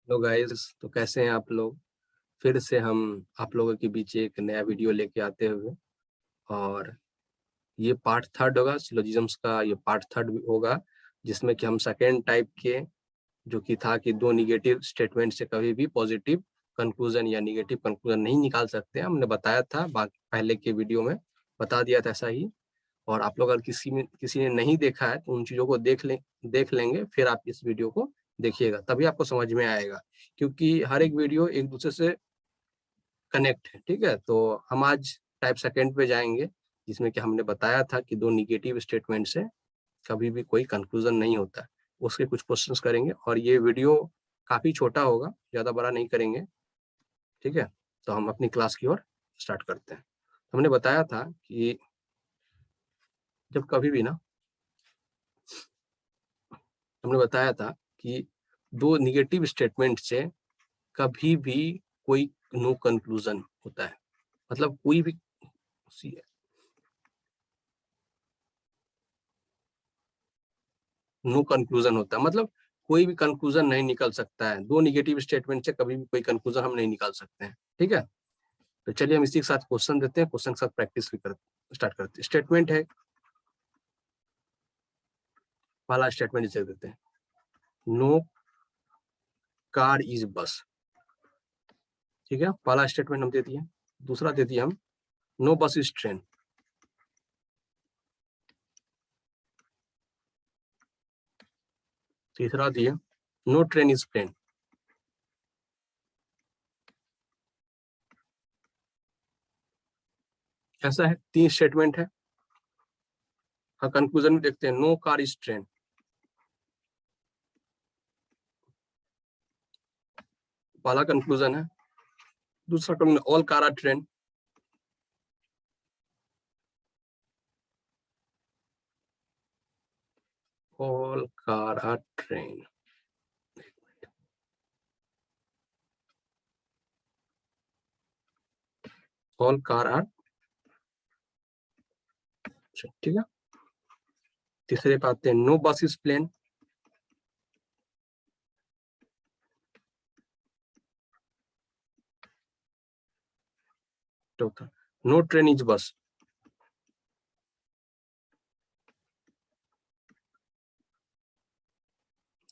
Hello guys, तो कैसे हैं आप लोग। फिर से हम आप लोगों के बीच एक नया वीडियो लेके आते हुए, और ये पार्ट थर्ड होगा सिलोजिज्म्स का। ये पार्ट थर्ड होगा जिसमें कि हम सेकेंड टाइप के, जो कि था कि दो निगेटिव स्टेटमेंट से कभी भी पॉजिटिव कंक्लूजन या निगेटिव कंक्लूजन नहीं निकाल सकते। हमने बताया था पहले के वीडियो में बता दिया था ऐसा ही। और आप लोग अगर किसी ने नहीं देखा है तो उन चीजों को देख लेंगे, फिर आप इस वीडियो को देखिएगा, तभी आपको समझ में आएगा, क्योंकि हर एक वीडियो एक दूसरे से कनेक्ट है। ठीक है, तो हम आज टाइप सेकेंड पे जाएंगे, जिसमें कि हमने बताया था कि दो निगेटिव स्टेटमेंट से कभी भी कोई कंक्लूजन नहीं होता। उसके कुछ क्वेश्चंस करेंगे, और ये वीडियो काफी छोटा होगा, ज्यादा बड़ा नहीं करेंगे। ठीक है, तो हम अपनी क्लास की ओर स्टार्ट करते हैं। हमने बताया था कि जब कभी भी ना, हमने बताया था कि दो निगेटिव स्टेटमेंट से कभी भी कोई नो कंक्लूजन होता है। मतलब कोई भी नो कंक्लूजन होता है, मतलब कोई भी कंक्लूजन नहीं निकल सकता है। दो निगेटिव स्टेटमेंट से कभी भी कोई कंक्लूजन हम नहीं निकाल सकते हैं। ठीक है, तो चलिए हम इसी के साथ क्वेश्चन देते हैं, क्वेश्चन के साथ प्रैक्टिस भी स्टार्ट करते हैं। स्टेटमेंट है, पहला स्टेटमेंट इसे देते हैं, नो कार इज बस। ठीक है, पहला स्टेटमेंट हम दे दिए। दूसरा दे दिया हम, नो बस इज ट्रेन। तीसरा दिया, नो ट्रेन इज प्लेन। ऐसा है, तीन स्टेटमेंट है। हाँ, कंक्लूजन में देखते हैं, नो कार इज ट्रेन। पहला कंक्लूजन है। दूसरा conclusion, all car are train. All car are train. All car are, ठीक है। तीसरे पे आते हैं, नो बस इज प्लेन। चौथा, no train is bus.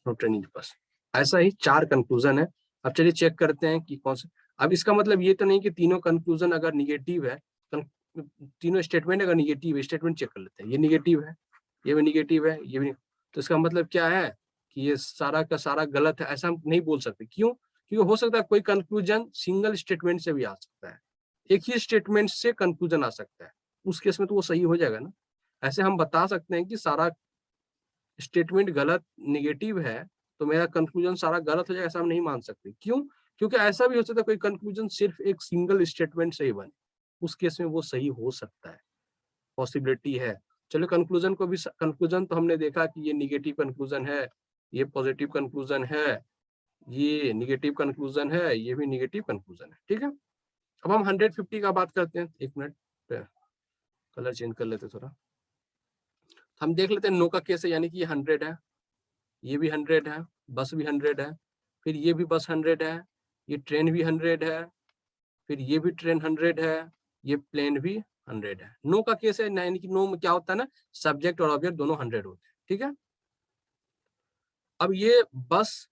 No train is bus. ऐसा ही चार कंक्लूजन है। अब चलिए चेक करते हैं कि कौन सा। अब इसका मतलब ये तो नहीं कि तीनों कंक्लूजन अगर निगेटिव है, तीनों स्टेटमेंट अगर निगेटिव है, स्टेटमेंट चेक कर लेते हैं, ये निगेटिव है, ये भी निगेटिव है, ये भी। तो इसका मतलब क्या है कि ये सारा का सारा गलत है, ऐसा हम नहीं बोल सकते। क्यों? क्योंकि हो सकता है कोई कंक्लूजन सिंगल स्टेटमेंट से भी आ सकता है, एक ही स्टेटमेंट से कंक्लूजन आ सकता है। उस केस में तो वो सही हो जाएगा ना। ऐसे हम बता सकते हैं कि सारा स्टेटमेंट गलत निगेटिव है, तो मेरा कंक्लूजन सारा गलत हो जाएगा, ऐसा हम नहीं मान सकते। क्यों? क्योंकि ऐसा भी हो सकता है कोई कंक्लूजन सिर्फ एक सिंगल स्टेटमेंट से ही बने, उस केस में वो सही हो सकता है, पॉसिबिलिटी है। चलो कंक्लूजन को भी, कंक्लूजन तो हमने देखा कि ये निगेटिव कंक्लूजन है, ये पॉजिटिव कंक्लूजन है, ये निगेटिव कंक्लूजन है, ये भी निगेटिव कंक्लूजन है। ठीक है, अब हम 150 का बात करते हैं। एक मिनट, कलर चेंज कर लेते थोड़ा। हम देख लेते हैं नो का केस है, यानी कि ये 100 है, ये भी 100 है, बस भी 100 है, फिर ये भी बस 100 है, ये ट्रेन भी 100 है, फिर ये भी ट्रेन 100 है, ये प्लेन भी 100 है। नो का केस है, यानी कि नो में क्या होता है ना, सब्जेक्ट और ऑब्जेक्ट दोनों 100 होते हैं। ठीक है, अब ये बस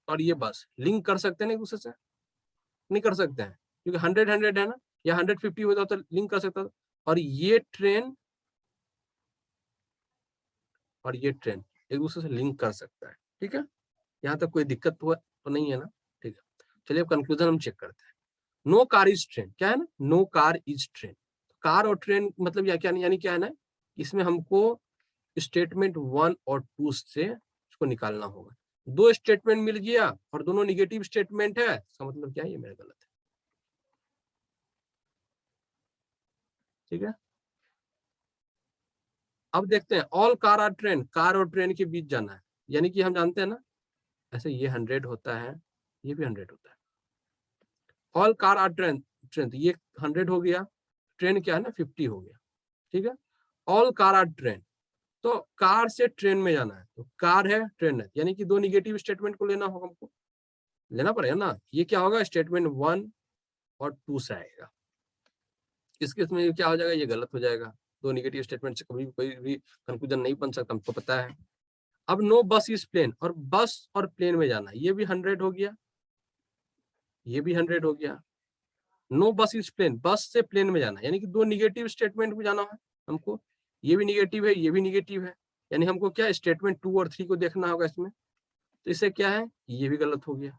और ये बस लिंक कर सकते हैं ना एक दूसरे से? नहीं कर सकते हैं, क्योंकि 100 है ना, या 150 होता तो लिंक कर सकता था। और ये ट्रेन और ये ट्रेन एक दूसरे से लिंक कर सकता है। ठीक है, यहाँ तक कोई दिक्कत तो नहीं है ना। ठीक है, चलिए अब कंक्लूजन हम चेक करते हैं। नो कार इज ट्रेन, क्या है ना, no car is train. Car और ट्रेन मतलब या क्या, यानी क्या है ना, इसमें हमको स्टेटमेंट 1 और 2 से इसको निकालना होगा। दो स्टेटमेंट मिल गया और दोनों निगेटिव स्टेटमेंट है, इसका मतलब क्या है, ये मेरा गलत है। ठीक है, अब देखते हैं, all car are train, car और ट्रेन के बीच जाना है, यानी कि हम जानते हैं ना, ऐसे ये 100 होता है, ये भी 100 होता है। All car are train, train तो ये 100 हो गया, ट्रेन क्या है ना 50 हो गया। ठीक है, ऑल कार आर ट्रेन, तो कार से ट्रेन में जाना है, तो कार है ट्रेन है, यानी कि दो निगेटिव स्टेटमेंट को लेना होगा, हमको लेना पड़ेगा ना। ये क्या होगा, स्टेटमेंट 1 और 2 से आएगा। इस केस में क्या हो जाएगा, ये गलत हो जाएगा। दो निगेटिव स्टेटमेंट से कभी कोई भी कंक्लूजन नहीं बन सकता, हमको पता है। अब नो बस इज प्लेन, और बस और प्लेन में जाना, ये भी 100 हो गया, ये भी 100 हो गया। नो बस इज प्लेन, बस से प्लेन में जाना, यानी कि दो निगेटिव स्टेटमेंट में जाना है हमको। ये भी निगेटिव है, ये भी निगेटिव है, यानी हमको क्या स्टेटमेंट 2 और 3 को देखना होगा इसमें। तो इससे क्या है, ये भी गलत हो गया।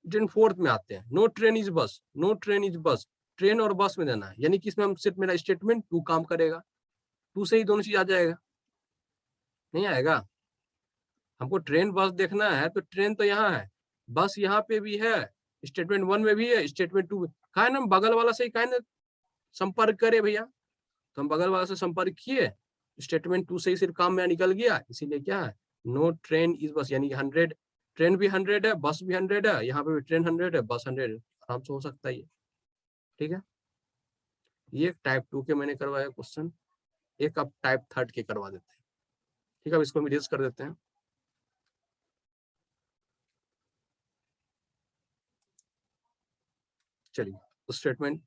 देन फोर्थ में आते हैं, no train is bus, no train is बस, ट्रेन और बस में देना है, यानी कि इसमें हम सिर्फ मेरा स्टेटमेंट 2 काम करेगा, 2 से ही दोनों चीज आ जाएगा, नहीं आएगा। हमको ट्रेन बस देखना है, तो ट्रेन तो यहाँ है, बस यहाँ पे भी है, स्टेटमेंट 1 में भी है, स्टेटमेंट 2 में। कहा है ना, बगल वाला से ही कहा है ना संपर्क करे भैया, तो हम बगल वाला से संपर्क किए, स्टेटमेंट 2 से ही सिर्फ काम में निकल गया, इसीलिए क्या है, नो ट्रेन इज बस, यानी कि 100, ट्रेन भी 100 है, बस भी 100 है, यहाँ पे भी ट्रेन 100 है, बस 100 है, आराम से हो सकता है ये। ठीक है, ये टाइप 2 के मैंने करवाया क्वेश्चन, एक अब टाइप 3 के करवा देते हैं। ठीक है, अब इसको हम इरेज कर देते हैं। चलिए, स्टेटमेंट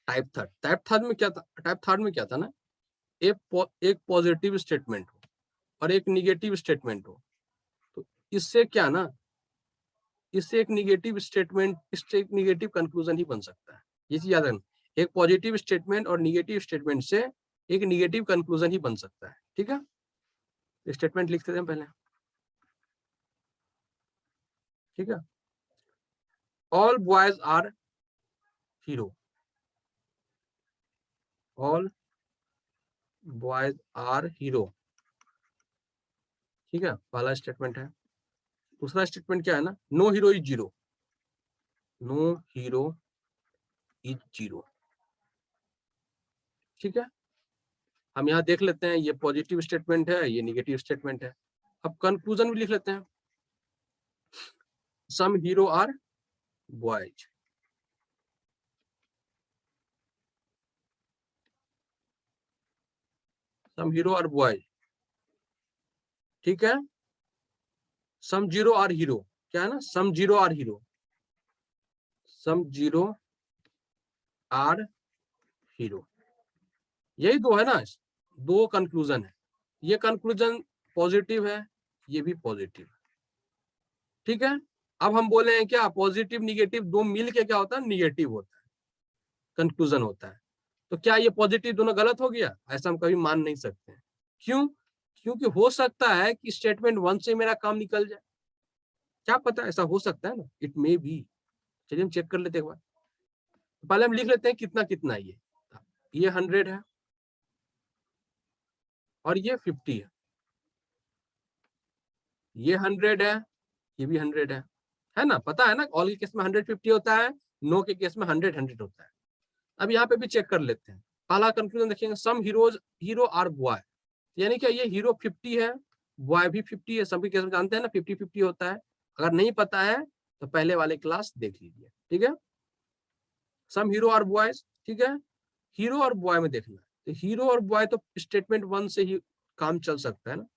टाइप 3, टाइप 3 में क्या था, टाइप 3 में क्या था ना, एक पॉजिटिव स्टेटमेंट हो और एक निगेटिव स्टेटमेंट हो। तो इससे क्या ना, इससे एक निगेटिव स्टेटमेंट, इससे एक निगेटिव कंक्लूजन ही बन सकता है, ये चीज याद रखना। एक पॉजिटिव स्टेटमेंट और निगेटिव स्टेटमेंट से एक निगेटिव कंक्लूजन ही बन सकता है। ठीक है, स्टेटमेंट लिखते थे पहले। ठीक है, all boys are hero, all boys are hero. ठीक है, पहला स्टेटमेंट है। दूसरा स्टेटमेंट क्या है ना, no hero is zero, no hero is zero. ठीक है, हम यहाँ देख लेते हैं, ये पॉजिटिव स्टेटमेंट है, ये निगेटिव स्टेटमेंट है। अब कंक्लूजन भी लिख लेते हैं, some hero are boys. Some hero are boys. ठीक है, सम जीरो आर हीरो, क्या है ना, some zero are hero, some zero are hero, यही दो है ना, दो कंक्लूजन है। ये कंक्लूजन पॉजिटिव है, ये भी पॉजिटिव है। ठीक है, अब हम बोले हैं क्या, पॉजिटिव निगेटिव दो मिल के क्या होता है, निगेटिव होता है, कंक्लूजन होता है। तो क्या ये पॉजिटिव दोनों गलत हो गया, ऐसा हम कभी मान नहीं सकते हैं। क्यों, क्योंकि हो सकता है कि स्टेटमेंट 1 से मेरा काम निकल जाए, क्या पता, ऐसा हो सकता है ना, इट मे बी। चलिए हम चेक कर लेते हैं एक बार। तो पहले हम लिख लेते हैं कितना कितना ये 100 है और ये 50 ये 100 है, ये भी 100 है ना, पता है ना, ऑल के केस में 150 होता है, नो के केस में 100 होता है। अब यहाँ पे भी चेक कर लेते हैं। पहला कंक्लूजन देखेंगे, सम हीरोज हीरो आर बॉय, यानी कि ये हीरो 50 है, बॉय भी 50 है, सभी केस में जानते हैं ना 50-50 होता है। अगर नहीं पता है तो पहले वाले क्लास देख लीजिए। ठीक है, सम हीरो और बॉयज। ठीक है, हीरो और बॉय में देखना है, तो हीरो और बॉय तो स्टेटमेंट 1 से ही काम चल सकता है ना,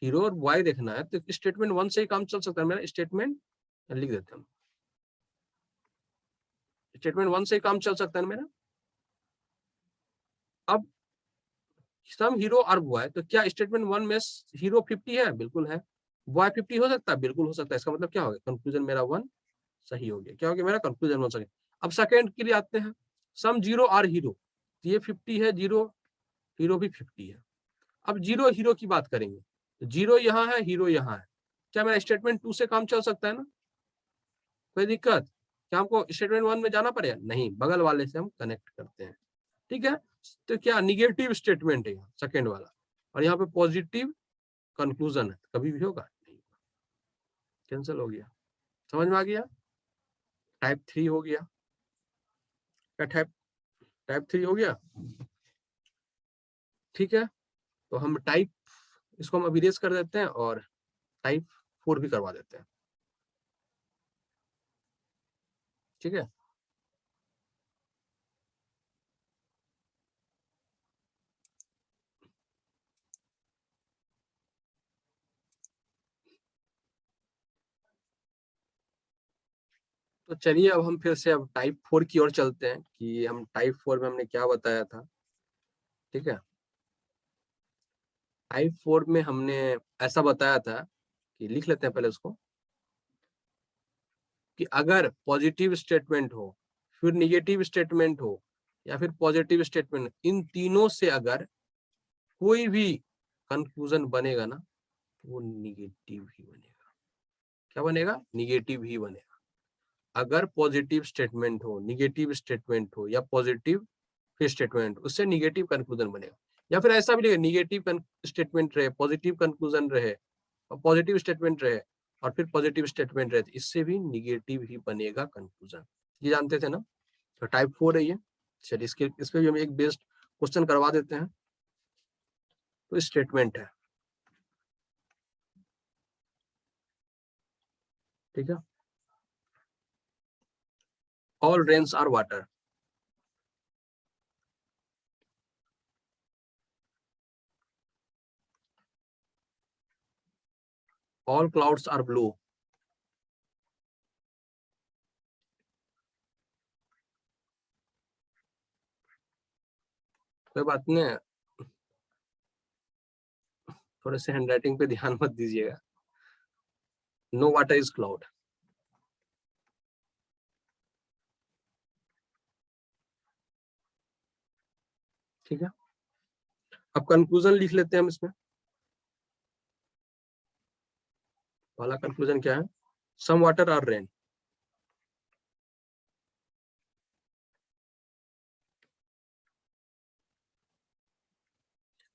हीरो और बॉय देखना है तो स्टेटमेंट 1 से ही काम चल सकता है। मेरा स्टेटमेंट लिख देते हैं, स्टेटमेंट 1 से ही काम चल सकता है ना मेरा। अब सम हीरो और बॉय, तो क्या स्टेटमेंट 1 में हीरो 50 है, बिल्कुल है, बॉय 50 हो सकता है, बिल्कुल हो सकता है। इसका मतलब क्या हो गया, कंक्लूजन मेरा 1 सही हो गया, क्या हो गया मेरा कंक्लूजन 1 सही। अब सेकंड के लिए आते हैं, सम जीरो आर हीरो, ये 50 है, जीरो हीरो भी 50 है। अब जीरो हीरो की बात करेंगे, तो जीरो यहाँ है, हीरो यहाँ है, क्या मेरा स्टेटमेंट 2 से काम चल सकता है ना, कोई दिक्कत, क्या हमको स्टेटमेंट 1 में जाना पड़ेगा, नहीं, बगल वाले से हम कनेक्ट करते हैं। ठीक है, तो क्या निगेटिव स्टेटमेंट है सेकेंड वाला, और यहाँ पे पॉजिटिव कंक्लूजन है, कभी भी होगा नहीं, कैंसिल हो गया। समझ में आ गया, टाइप 3 हो गया, क्या टाइप टाइप 3 हो गया। ठीक है, तो हम टाइप, इसको हम अभी रेस कर देते हैं और टाइप 4 भी करवा देते हैं। ठीक है, तो चलिए अब हम फिर से अब टाइप 4 की ओर चलते हैं कि हम टाइप 4 में हमने क्या बताया था। ठीक है, टाइप 4 में हमने ऐसा बताया था कि लिख लेते हैं पहले उसको, कि अगर पॉजिटिव स्टेटमेंट हो, फिर निगेटिव स्टेटमेंट हो, या फिर पॉजिटिव स्टेटमेंट, इन तीनों से अगर कोई भी कंक्लूजन बनेगा ना, वो निगेटिव ही बनेगा। क्या बनेगा? निगेटिव ही बनेगा। अगर पॉजिटिव स्टेटमेंट हो, निगेटिव स्टेटमेंट हो, या पॉजिटिव फिर स्टेटमेंट, उससे निगेटिव कंक्लूजन बनेगा। या फिर ऐसा भी नहीं, निगेटिव स्टेटमेंट रहे, पॉजिटिव कंक्लूजन रहे, और पॉजिटिव स्टेटमेंट रहे, और फिर पॉजिटिव स्टेटमेंट रहे, इससे भी निगेटिव ही बनेगा कंक्लूजन। ये जानते थे ना? तो टाइप 4 है ये। चलिए इस पे भी हम एक बेस्ड क्वेश्चन करवा देते हैं। तो स्टेटमेंट है, ठीक है। All rains are water, all clouds are blue. कोई बात नहीं, थोड़े से हैंडराइटिंग पे ध्यान मत दीजिएगा। No water is cloud. ठीक है, अब कंक्लूजन लिख लेते हैं हम इसमें। पहला कंक्लूजन क्या है? Some water are rain.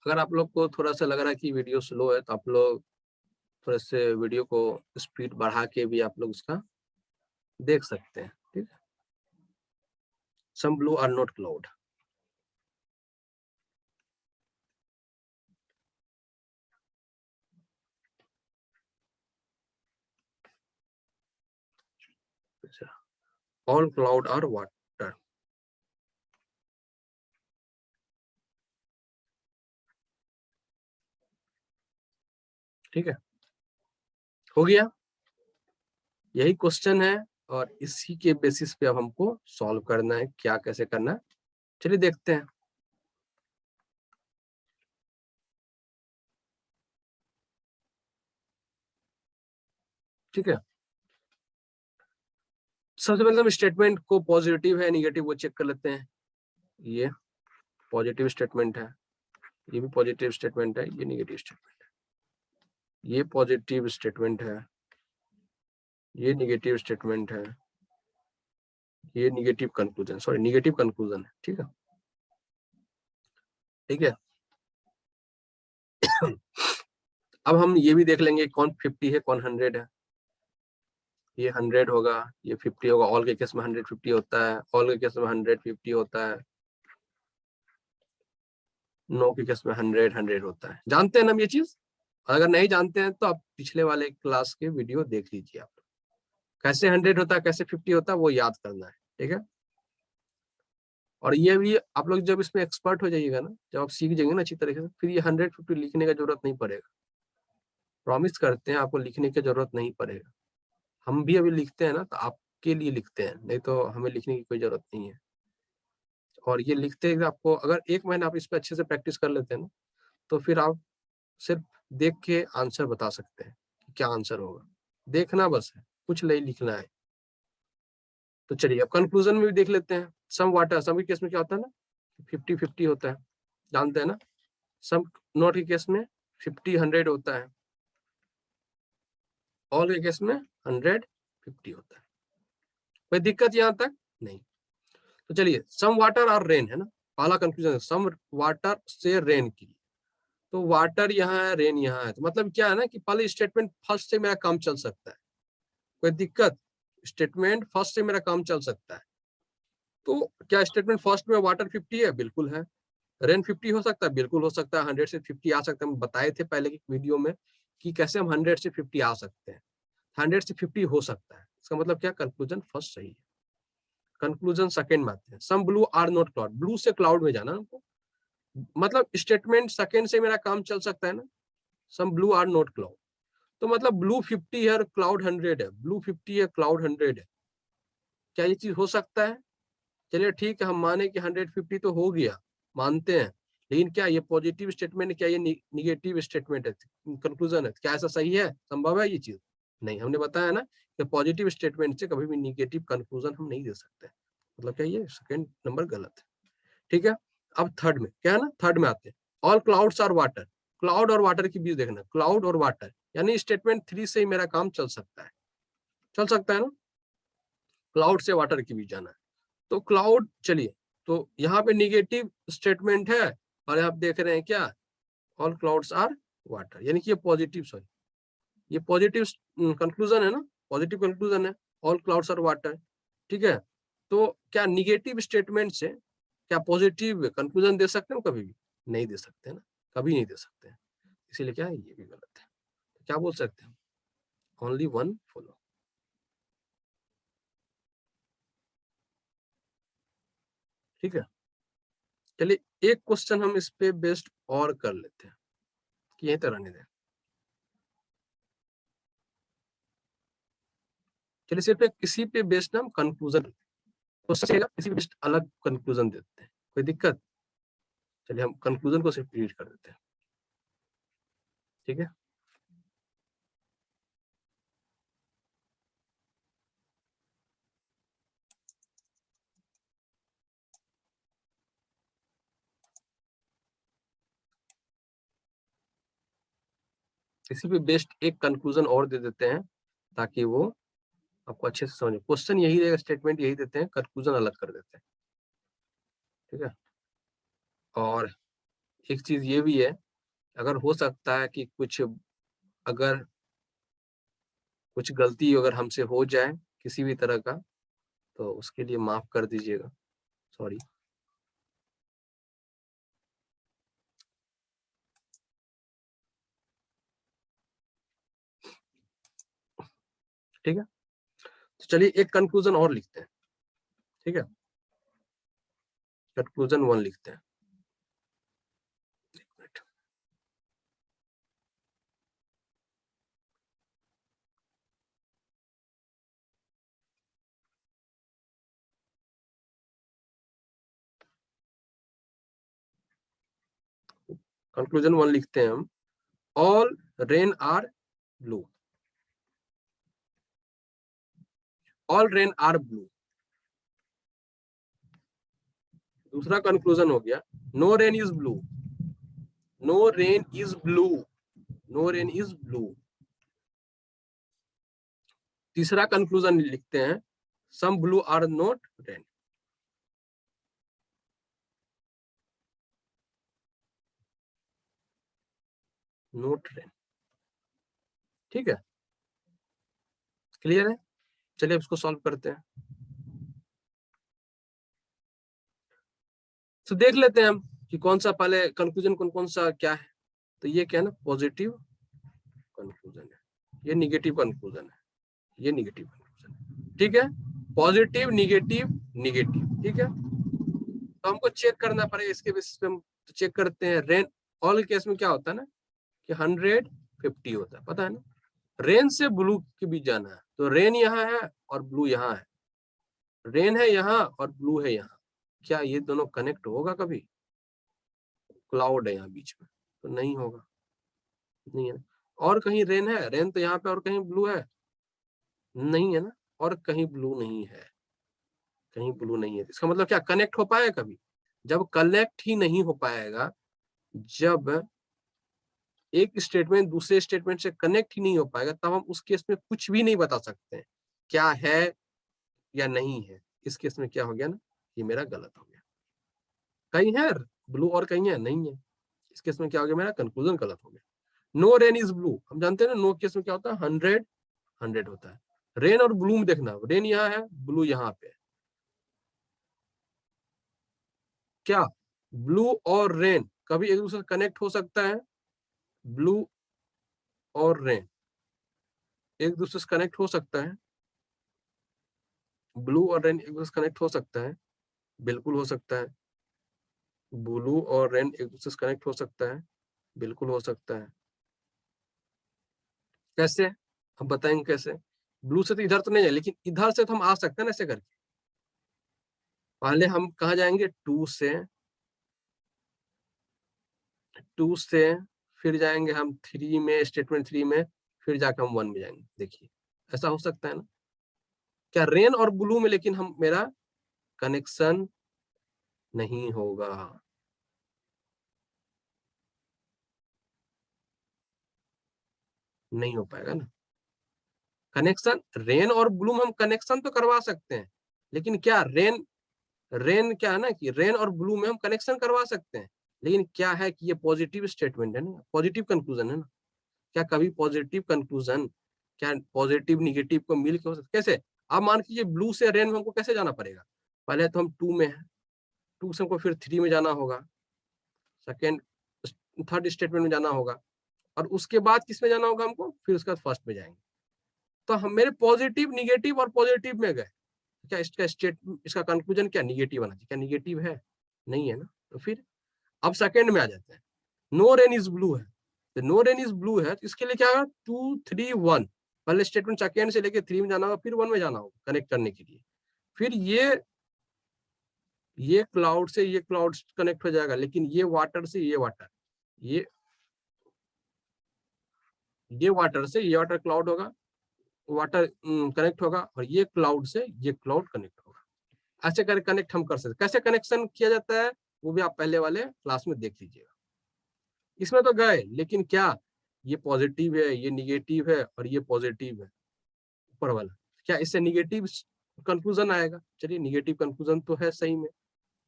अगर आप लोग को थोड़ा सा लग रहा है कि वीडियो स्लो है, तो आप लोग थोड़े से वीडियो को स्पीड बढ़ा के भी आप लोग उसका देख सकते हैं। ठीक है, some blue are not cloud. All cloud are water. ठीक है, हो गया। यही क्वेश्चन है, और इसी के बेसिस पे अब हमको सॉल्व करना है, क्या कैसे करना है। चलिए देखते हैं। ठीक है, सबसे पहले हम स्टेटमेंट को पॉजिटिव है निगेटिव वो चेक कर लेते हैं। ये पॉजिटिव स्टेटमेंट है, ये भी पॉजिटिव स्टेटमेंट है, ये निगेटिव स्टेटमेंट है। ये पॉजिटिव स्टेटमेंट है, ये निगेटिव स्टेटमेंट है, ये negative conclusion, sorry negative conclusion है। ठीक है, ठीक है। अब हम ये भी देख लेंगे कौन 50 है, कौन 100 है। ये 100 होगा, ये 50 होगा। ऑल के केस में 150 होता है, ऑल के केस में 150 होता है, नो के केस में 100 होता है। जानते हैं ना हम ये चीज? अगर नहीं जानते हैं तो आप पिछले वाले क्लास के वीडियो देख लीजिए। आप कैसे 100 होता है, कैसे 50 होता है, वो याद करना है। ठीक है, और ये भी आप लोग जब इसमें एक्सपर्ट हो जाइएगा ना, जब आप सीख जाएंगे ना अच्छी तरीके से, फिर ये 150 लिखने का जरूरत नहीं पड़ेगा। प्रॉमिस करते हैं आपको लिखने की जरूरत नहीं पड़ेगा। हम भी अभी लिखते हैं ना, तो आपके लिए लिखते हैं, नहीं तो हमें लिखने की कोई जरूरत नहीं है। और ये लिखते हैं आपको, अगर 1 महीना आप इस पर अच्छे से प्रैक्टिस कर लेते हैं ना, तो फिर आप सिर्फ देख के आंसर बता सकते हैं कि क्या आंसर होगा। देखना बस है, कुछ नहीं लिखना है। तो चलिए अब कंक्लूजन में भी देख लेते हैं। सम वाटर, सम के केस में क्या होता है ना, 50-50 होता है, जानते हैं ना। सम नॉट के केस में 50-100 होता है, ऑल के केस में 150 होता है। कोई दिक्कत यहाँ तक नहीं। तो चलिए, सम वाटर और रेन है ना, पहला कंक्लूजन, सम वाटर से रेन की। तो वाटर यहाँ है, रेन यहाँ है, तो मतलब क्या है ना कि पहले स्टेटमेंट फर्स्ट से मेरा काम चल सकता है। कोई दिक्कत? स्टेटमेंट फर्स्ट से मेरा काम चल सकता है। तो क्या स्टेटमेंट फर्स्ट में वाटर 50 है? बिल्कुल है। रेन 50 हो सकता है? बिल्कुल हो सकता है। 100 से 50 आ सकता है। हम बताए थे पहले की वीडियो में कि कैसे हम 100 से 50 आ सकते हैं। 100 से 50 हो सकता है, इसका मतलब क्या, कंक्लूजन फर्स्ट सही है। कंक्लूजन सेकंड में आते हैं। Some blue are not cloud, blue से क्लाउड में जाना हमको, मतलब स्टेटमेंट सेकंड से मेरा काम चल सकता है ना। Some blue are not cloud, तो मतलब ब्लू 50 है और क्लाउड 100 है, ब्लू 50 है क्लाउड 100 है। क्या ये चीज हो सकता है? चलिए ठीक है, हम माने कि 150 तो हो गया, मानते हैं, लेकिन क्या ये पॉजिटिव स्टेटमेंट है, क्या ये निगेटिव स्टेटमेंट है, कंक्लूजन है, क्या ऐसा सही है, संभव है ये चीज? नहीं, हमने बताया ना कि पॉजिटिव स्टेटमेंट से कभी भी निगेटिव कंक्लूजन हम नहीं दे सकते, मतलब क्या ये सेकंड नंबर गलत है। ठीक है, अब थर्ड में क्या है ना, थर्ड में आते हैं, all clouds are water. Cloud और वाटर के बीच देखना, क्लाउड और वाटर, यानी स्टेटमेंट 3 से ही मेरा काम चल सकता है, चल सकता है ना, क्लाउड से वाटर के बीच जाना है। तो क्लाउड, चलिए, तो यहाँ पे निगेटिव स्टेटमेंट है और आप देख रहे हैं क्या, ऑल क्लाउड्स आर वाटर, यानी कि ये पॉजिटिव, सॉरी, ये पॉजिटिव कंक्लूजन है ना, पॉजिटिव कंक्लूजन है, ऑल क्लाउड्स आर वाटर। ठीक है, तो क्या निगेटिव स्टेटमेंट से क्या पॉजिटिव कंक्लूजन दे सकते हैं? कभी भी नहीं दे सकते ना, कभी नहीं दे सकते हैं, इसीलिए क्या है, ये भी गलत है। क्या बोल सकते हैं, ओनली वन फॉलो। ठीक है, चलिए एक क्वेश्चन हम इस पे बेस्ड और कर लेते हैं कि यही तरह नहीं दे, चलिए सिर्फ एक किसी पे बेस्ड हम कंक्लूजन, क्वेश्चन किसी पे बेस्ड अलग कंक्लूजन देते हैं, कोई दिक्कत? चलिए हम कंक्लूजन को सिर्फ रीड कर देते हैं। ठीक है, किसी पे बेस्ड एक कंक्लूजन और दे देते हैं ताकि वो आपको अच्छे से समझे, क्वेश्चन यही रहेगा, स्टेटमेंट यही देते हैं, कंक्लूजन अलग कर देते हैं। ठीक है, और एक चीज ये भी है, अगर हो सकता है कि कुछ, अगर कुछ गलती अगर हमसे हो जाए किसी भी तरह का, तो उसके लिए माफ कर दीजिएगा, सॉरी। ठीक है, तो चलिए एक कंक्लूजन और लिखते हैं। ठीक है, कंक्लूजन 1 लिखते हैं। कंक्लूजन 1 लिखते हैं हम, all rain are blue, all rain are blue. दूसरा कंक्लूजन हो गया, no rain is blue, no rain is blue, no rain is blue. तीसरा कंक्लूजन लिखते हैं, some blue are not rain. Not rain. ठीक है, क्लियर है? चलिए इसको सॉल्व करते हैं। तो देख लेते हैं हम कि कौन सा पहले कंक्लूजन, कौन कौन सा क्या है। तो ये क्या है ना, पॉजिटिव कंक्लूजन है, ये निगेटिव कंक्लूजन है, ये निगेटिव कंक्लूजन है। ठीक है, पॉजिटिव निगेटिव निगेटिव। ठीक है, तो हमको चेक करना पड़ेगा, इसके बेसिस पे हम तो चेक करते हैं। रेन, ऑल केस में क्या होता है ना कि 150 होता है, पता है ना। रेन से ब्लू के बीच जाना है, तो रेन यहाँ है और ब्लू यहाँ है, रेन है यहाँ और ब्लू है यहाँ, क्या ये दोनों कनेक्ट होगा कभी? क्लाउड है यहाँ बीच में, तो नहीं होगा, नहीं है। और कहीं रेन है, रेन तो यहाँ पे, और कहीं ब्लू है, नहीं है ना, और कहीं ब्लू नहीं है, कहीं ब्लू नहीं है, इसका मतलब क्या कनेक्ट हो पाएगा कभी? जब कनेक्ट ही नहीं हो पाएगा, जब एक स्टेटमेंट दूसरे स्टेटमेंट से कनेक्ट ही नहीं हो पाएगा, तब हम उस केस में कुछ भी नहीं बता सकते हैं क्या है या नहीं है। इस केस में क्या हो गया ना, ये मेरा गलत हो गया, कहीं है ब्लू और कहीं है नहीं है, इस केस में क्या हो गया, मेरा कंक्लूजन गलत हो गया। नो रेन इज ब्लू, हम जानते हैं ना, नो केस में क्या होता है, 100 100 होता है। रेन और ब्लू में देखना, रेन यहाँ है, ब्लू यहाँ पे, क्या ब्लू और रेन कभी एक दूसरे से कनेक्ट हो सकता है? ब्लू और रेन एक दूसरे से कनेक्ट हो सकता है? ब्लू और रेन एक दूसरे से कनेक्ट हो सकता है? बिल्कुल हो सकता है। ब्लू और रेन एक दूसरे से कनेक्ट हो सकता है, बिल्कुल हो सकता है। कैसे? हम बताएंगे कैसे। ब्लू से तो इधर तो नहीं है, लेकिन इधर से तो हम आ सकते हैं ना ऐसे करके, पहले हम कहाँ जाएंगे, 2 से फिर जाएंगे हम 3 में, स्टेटमेंट 3 में, फिर जाकर हम 1 में जाएंगे। देखिए ऐसा हो सकता है ना, क्या रेन और ब्लू में लेकिन हम मेरा कनेक्शन नहीं होगा। नहीं हो पाएगा ना कनेक्शन। रेन और ब्लू में हम कनेक्शन तो करवा सकते हैं, लेकिन क्या रेन रेन क्या है ना कि रेन और ब्लू में हम कनेक्शन करवा सकते हैं, लेकिन क्या है कि ये पॉजिटिव स्टेटमेंट है ना, पॉजिटिव कंक्लूजन है ना। क्या कभी पॉजिटिव कंक्लूजन, क्या पॉजिटिव निगेटिव को मिल के हो सकता कैसे। अब मान लीजिए ब्लू से रेन में हमको कैसे जाना पड़ेगा, पहले तो हम 2 में है, 2 से हमको फिर 3 में जाना होगा, सेकेंड थर्ड स्टेटमेंट में जाना होगा, और उसके बाद किस में जाना होगा हमको, फिर उसके बाद फर्स्ट में जाएंगे। तो हम मेरे पॉजिटिव निगेटिव और पॉजिटिव में गए, क्या इसका कंक्लूजन क्या निगेटिव आना चाहिए, क्या निगेटिव है, नहीं है ना। तो फिर अब सेकंड में आ जाते हैं, नो रेन इज ब्लू है, तो नो रेन इज ब्लू है, तो इसके लिए क्या होगा, 2 3 1, पहले स्टेटमेंट सेकंड से लेके 3 में जाना होगा, फिर 1 में जाना होगा कनेक्ट करने के लिए। फिर ये क्लाउड से ये क्लाउड कनेक्ट हो जाएगा, लेकिन ये वाटर से ये वाटर, ये वाटर से ये वाटर क्लाउड होगा, वाटर कनेक्ट होगा, और ये क्लाउड से ये क्लाउड कनेक्ट होगा। ऐसे कर कनेक्ट हम कर सकते, कैसे कनेक्शन किया जाता है वो भी आप पहले वाले क्लास में देख लीजिएगा। इसमें तो गए, लेकिन क्या ये पॉजिटिव है, ये निगेटिव है, और ये पॉजिटिव है ऊपर वाला, क्या इससे निगेटिव कंक्लूजन आएगा। चलिए निगेटिव कंक्लूजन तो है सही में,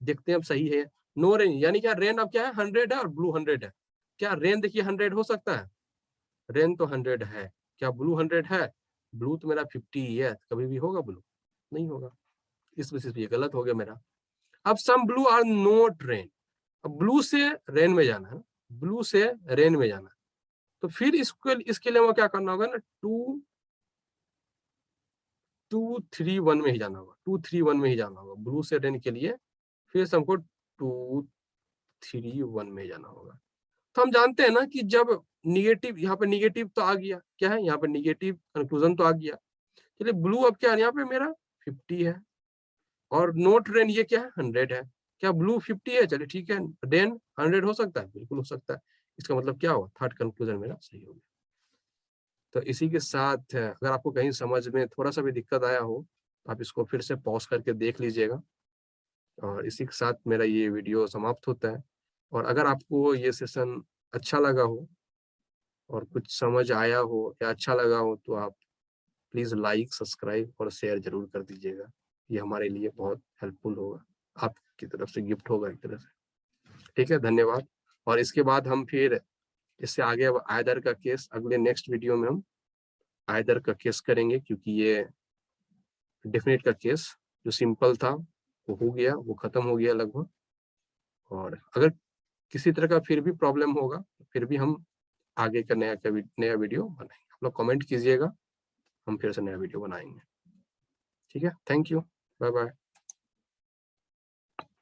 देखते हैं अब सही है। नो रेन यानी क्या, रेन अब क्या है 100 है और ब्लू 100 है। क्या रेन देखिए 100 हो सकता है, रेन तो 100 है, क्या ब्लू 100 है, ब्लू तो मेरा 50 ही है, कभी भी होगा ब्लू, नहीं होगा। इस वजह से ये गलत हो गया मेरा। अब some blue are not rain, अब ब्लू से रेन में जाना है, ब्लू से रेन में जाना है, तो फिर इसके लिए वो क्या करना होगा ना, 2 3 1 में ही जाना होगा, 2 3 1 में ही जाना होगा ब्लू से रेन के लिए। फिर से हमको 2 3 1 में जाना होगा। तो हम जानते हैं ना कि जब निगेटिव, यहाँ पे निगेटिव तो आ गया, क्या है यहाँ पे निगेटिव कंक्लूजन तो आ गया। चलिए ब्लू अब क्या है, यहाँ पे मेरा 50 है, और नोट रेन ये क्या है 100 है। क्या ब्लू 50 है, चलिए ठीक है, रेन 100 हो सकता है, बिल्कुल हो सकता है। इसका मतलब क्या हुआ, थर्ड कंक्लूजन मेरा सही हो गया। तो इसी के साथ अगर आपको कहीं समझ में थोड़ा सा भी दिक्कत आया हो, तो आप इसको फिर से पॉज करके देख लीजिएगा। और इसी के साथ मेरा ये वीडियो समाप्त होता है। और अगर आपको ये सेशन अच्छा लगा हो और कुछ समझ आया हो या अच्छा लगा हो, तो आप प्लीज़ लाइक, सब्सक्राइब और शेयर जरूर कर दीजिएगा। ये हमारे लिए बहुत हेल्पफुल होगा, आपकी तरफ से गिफ्ट होगा एक तरह से। ठीक है, धन्यवाद। और इसके बाद हम फिर इससे आगे अब आयदर का केस अगले नेक्स्ट वीडियो में हम आयदर का केस करेंगे, क्योंकि ये डेफिनेट का केस जो सिंपल था वो हो गया, वो खत्म हो गया लगभग। और अगर किसी तरह का फिर भी प्रॉब्लम होगा, फिर भी हम आगे का नया वीडियो बनाएंगे। आप लोग कमेंट कीजिएगा, हम फिर से नया वीडियो बनाएंगे। ठीक है, थैंक यू, बाय बाय।